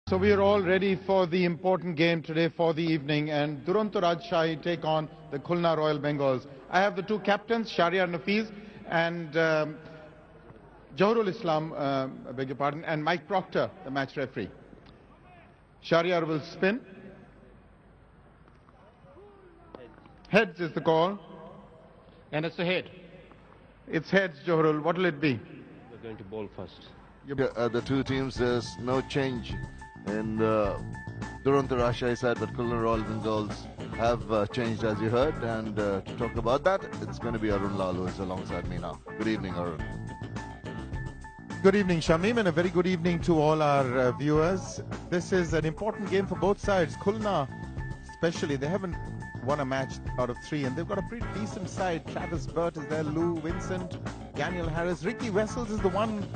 So we are all ready for the important game today for the evening, and Duronto Rajshahi take on the Khulna Royal Bengals. I have the two captains, Shahryar Nafiz and Johurul Islam, I beg your pardon, and Mike Proctor, the match referee. Shahryar will spin. Heads is the call. And it's a head. It's heads, Johurul. What will it be? We're going to bowl first. The two teams, there's no change in the Duronto Rajshahi side, but Khulna Royal Bengals have changed, as you heard. And to talk about that, it's going to be Arun Lal, who is alongside me now. Good evening, Arun. Good evening, Shamim, and a very good evening to all our viewers. This is an important game for both sides. Khulna, especially, they haven't won a match out of 3, and they've got a pretty decent side. Travis Burt is there, Lou Vincent, Daniel Harris. Ricky Wessels is the one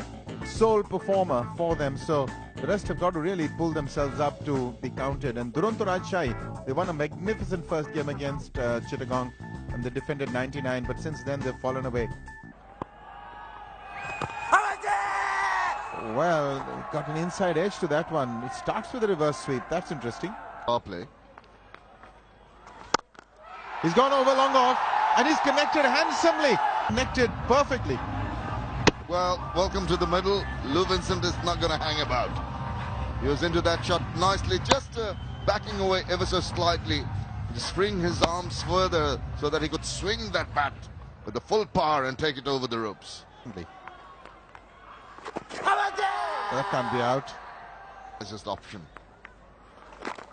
sole performer for them, so the rest have got to really pull themselves up to be counted. And Duronto Rajshahi, they won a magnificent first game against Chittagong, and they defended 99, but since then they've fallen away. Well, got an inside edge to that one. It starts with a reverse sweep. That's interesting. Power play. He's gone over long off, and he's connected handsomely. Connected perfectly. Well, welcome to the middle. Lou Vincent is not going to hang about. He was into that shot nicely, just backing away ever so slightly, just freeing his arms further so that he could swing that bat with the full power and take it over the ropes. That can't be out. It's just option.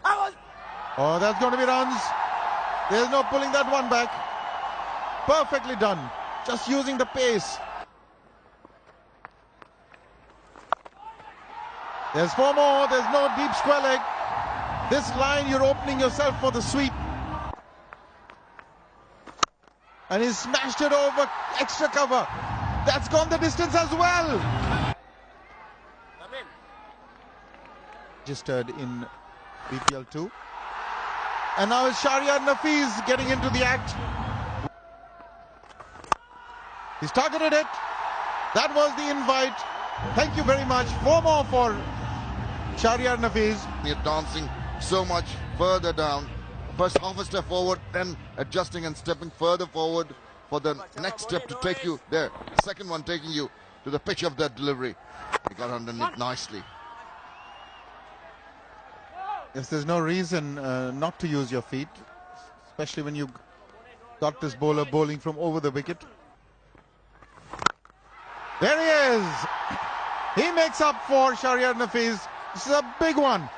Oh, that's going to be runs. There's no pulling that one back. Perfectly done. Just using the pace. There's 4 more. There's no deep square leg. This line, you're opening yourself for the sweep. And he smashed it over. Extra cover. That's gone the distance as well. Registered in BPL-2. And now it's Shahryar Nafiz getting into the act. He's targeted it. That was the invite. Thank you very much. 4 more for Shahryar Nafiz. You're dancing so much further down. First half a step forward, then adjusting and stepping further forward for the next step to take you there. Second one taking you to the pitch of that delivery. He got underneath nicely. Yes, there's no reason not to use your feet, especially when you got this bowler bowling from over the wicket. There he is. He makes up for Shahryar Nafiz. This is a big one.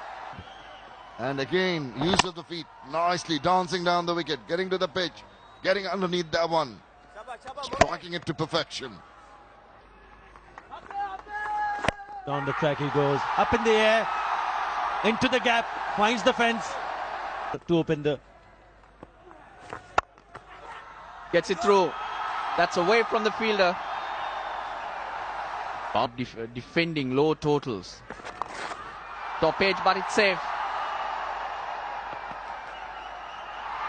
And again, use of the feet, nicely dancing down the wicket, getting to the pitch, getting underneath that one, striking it to perfection. Down the track he goes, up in the air, into the gap, finds the fence to open the... Gets it through. That's away from the fielder. Bob defending low totals. Top edge, but it's safe.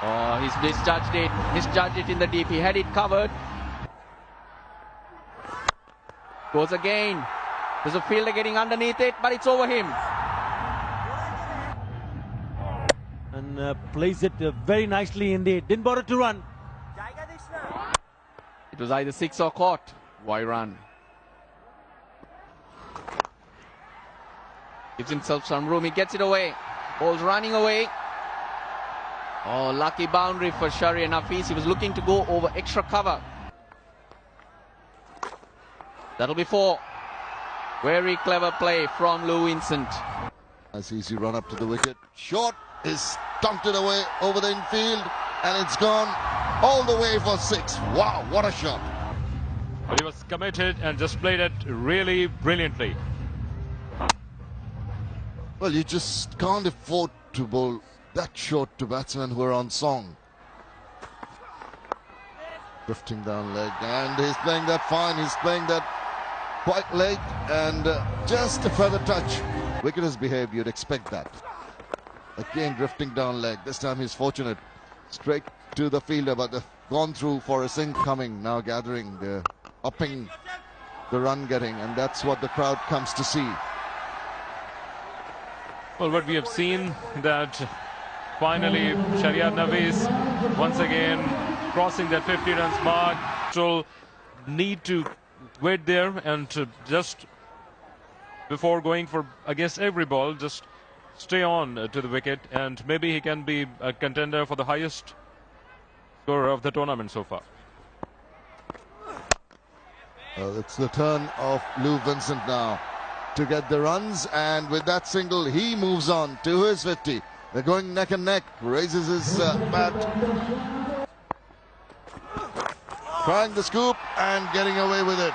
Oh, he's misjudged it in the deep. He had it covered. Goes again. There's a fielder getting underneath it, but it's over him. And plays it very nicely indeed. Didn't bother to run. It was either 6 or caught. Why run? Gives himself some room. He gets it away. Ball's running away. Oh, lucky boundary for Shahryar Nafiz. He was looking to go over extra cover. That'll be 4. Very clever play from Lou Vincent. Nice easy run up to the wicket. Short is stumped it away over the infield, and it's gone all the way for 6. Wow, what a shot. But he was committed and just played it really brilliantly. Well, you just can't afford to bowl that short to batsmen who are on song. Drifting down leg, and he's playing that fine. He's playing that quite late, and just a further touch. Wicket has behaved, you'd expect that. Again, drifting down leg. This time he's fortunate. Straight to the fielder, but they've gone through for a sink coming. Now gathering, they're upping the run getting, and that's what the crowd comes to see. Well, what we have seen that finally Shahryar Nafees once again crossing that 50 runs mark. So need to wait there and to just before going for against every ball, just stay on to the wicket, and maybe he can be a contender for the highest scorer of the tournament so far. It's the turn of Lou Vincent now to get the runs, and with that single he moves on to his 50. They're going neck and neck, raises his bat, trying the scoop and getting away with it.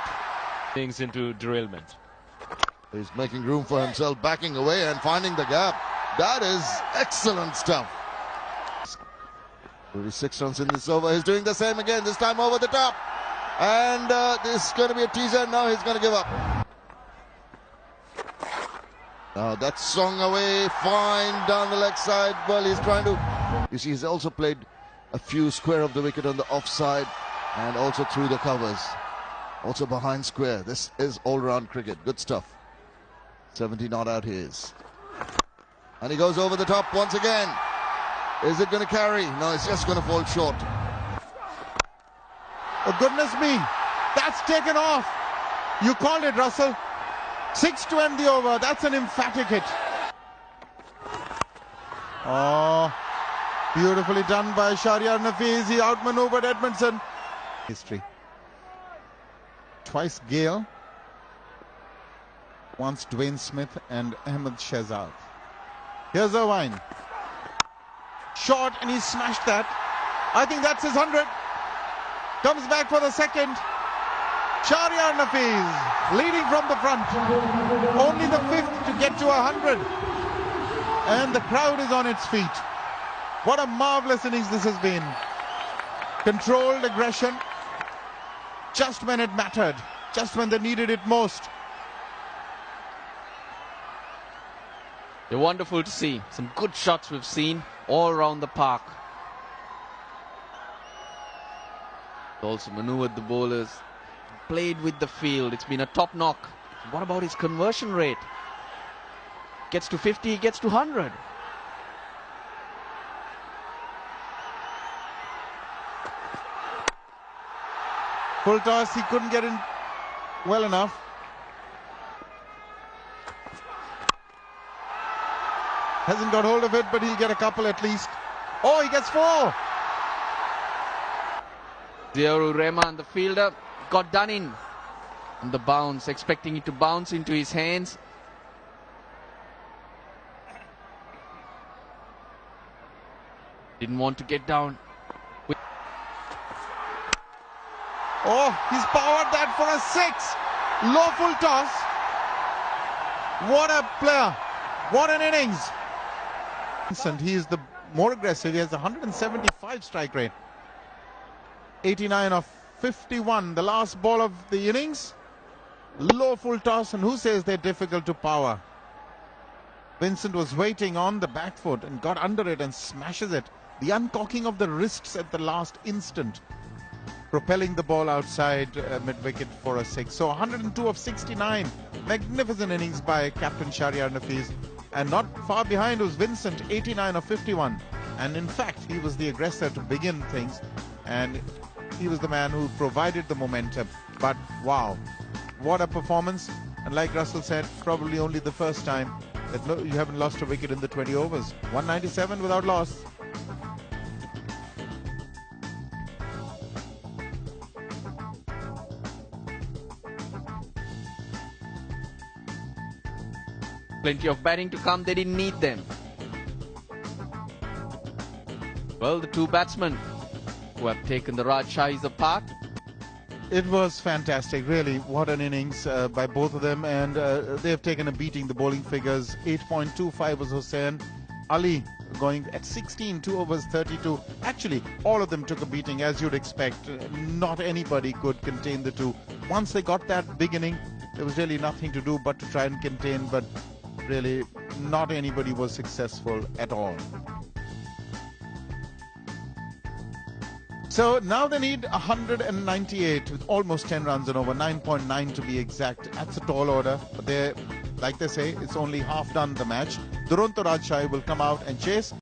Things into derailment. He's making room for himself, backing away and finding the gap. That is excellent stuff. 36 runs in this over. He's doing the same again, this time over the top. And this is going to be a teaser. Now he's going to give up. Now that's swung away fine down the leg side. Well, he's trying to... You see, he's also played a few square of the wicket on the offside and also through the covers. Also behind square. This is all-round cricket. Good stuff. 70 not out he is. And he goes over the top once again. Is it going to carry? No, it's just going to fall short. Oh, goodness me. That's taken off. You called it, Russell. 6 to end the over. That's an emphatic hit. Oh, beautifully done by Shahryar Nafees. He outmaneuvered Edmondson. History. Twice Gale. Once Dwayne Smith and Ahmed Shehzad. Here's Irvine. Short, and he smashed that. I think that's his 100. Comes back for the second. Shahryar Nafees leading from the front. Only the 5th to get to 100. And the crowd is on its feet. What a marvelous innings this has been. Controlled aggression. Just when it mattered. Just when they needed it most. They're wonderful to see. Some good shots we've seen all around the park. Also maneuvered the bowlers, played with the field. It's been a top knock. What about his conversion rate? Gets to 50, he gets to 100. Full toss, he couldn't get in well enough. Hasn't got hold of it, but he'll get a couple at least. Oh, he gets 4. Ziaur Rahman, the fielder, got done in on the bounce, expecting it to bounce into his hands. Didn't want to get down. Oh, he's powered that for a 6. Low full toss. What a player. What an innings. And he is the more aggressive. He has 175 strike rate. 89 of 51. The last ball of the innings. Low full toss, and who says they're difficult to power? Vincent was waiting on the back foot and got under it and smashes it. The uncocking of the wrists at the last instant, propelling the ball outside mid-wicket for a 6. So 102 of 69. Magnificent innings by Captain Shahryar Nafees. And not far behind was Vincent, 89 of 51. And in fact, he was the aggressor to begin things. And he was the man who provided the momentum. But wow, what a performance. And like Russell said, probably only the first time that you haven't lost a wicket in the 20 overs. 197 without loss. Plenty of batting to come, they didn't need them. Well, the two batsmen who have taken the Rajshahis apart. It was fantastic, really. What an innings by both of them, and they have taken a beating. The bowling figures, 8.25 was Hussain. Ali going at 16, 2 overs 32. Actually, all of them took a beating, as you'd expect. Not anybody could contain the two. Once they got that big inning, there was really nothing to do but to try and contain, but really not anybody was successful at all. So now they need 198 with almost 10 runs and over, 9.9 to be exact. That's a tall order, but like they say, it's only half done the match. Duronto Rajshahi will come out and chase.